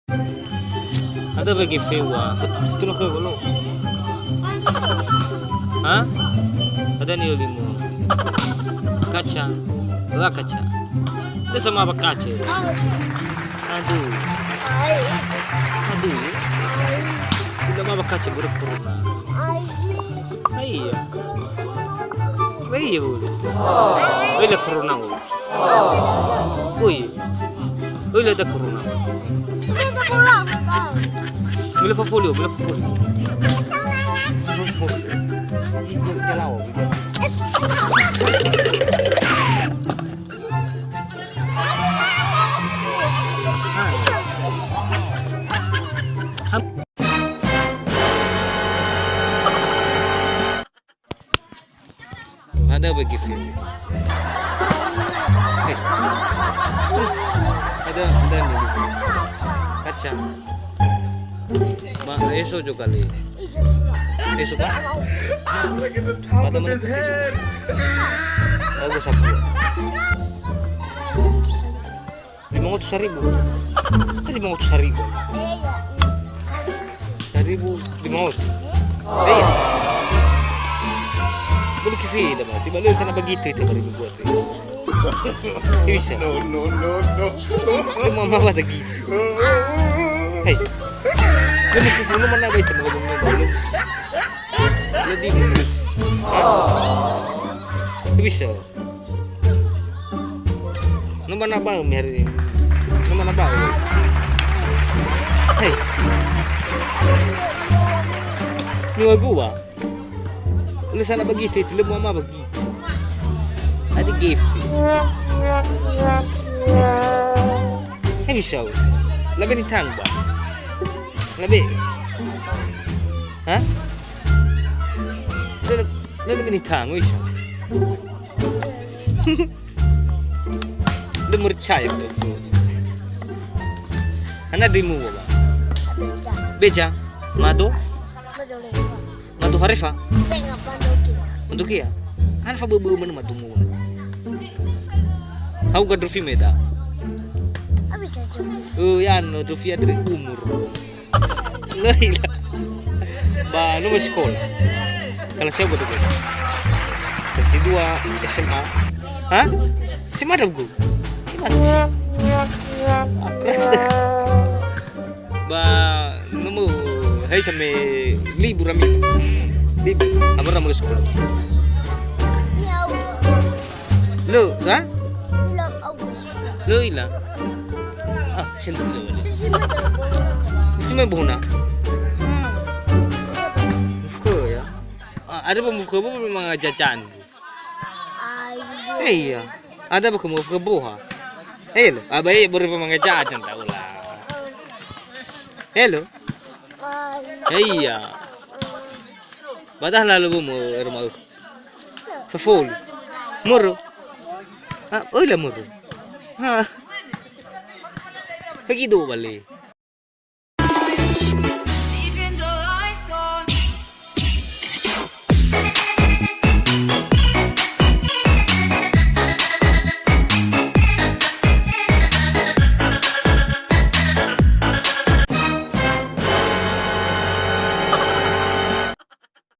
Ada bagi fewa. Betul ke lo? Hah? Ada nih limo. Kaca. Dua kaca. Itu sama apa kaca? Aduh. Aduh. Tidak mau apa kaca berpurna. Iya. Iya boleh. Boleh corona boleh. Boleh. Boleh ada corona. Boleh folio, boleh folio. Jalau. Ada bagi film. Ada nih kaca. Ma, esok juga kali. Esok kan? Pada mana? Aku sapu. 500.000. Tadi 500.000. 1.500. Iya. Boleh kifida ba? Di ba lo sana begitu itu baru buat itu. Bisa. No. Mama ba lagi? Hey. Lu mana ba itu mo belum. Jadi. Bisa. Nu mana ba hari ini? Nu mana ba? Hey. Ni gua. Lu sana begitu itu, lu mama begitu. Ada gift. Bisa. Lebih ni tang ba? Lebih. Hah? Lebih ni tang, bisa. Lu percaya tu. Ana dimu ba? Beja. Mado? Mado Harifa? Untuk ya? Kan fa beu mana matumu. Tahu ga Drufi meda? Abis aja. Yan, Drufi dari umur. Lahila. Ba, no sekolah. Kalau saya bodoh. Kelas 2 SMA. Hah? Si madam gua. Si madam. Keras dah. Ba, nemu hai sampai libur kami. Libur. Amar mulai sekolah. Lo, ha? Lo ilang. Ah, sento lo. Isi may buhuna. Muka ya. Ada pemuka apa memang jajan? Iya. Ada apa kamu ke buah? Hello, abai baru memang jajan tahu lah. Hello. Iya. Badah lalu mo rumah. Fafol. Moro. Ah, oy la moro. Ha. Kaki do balik.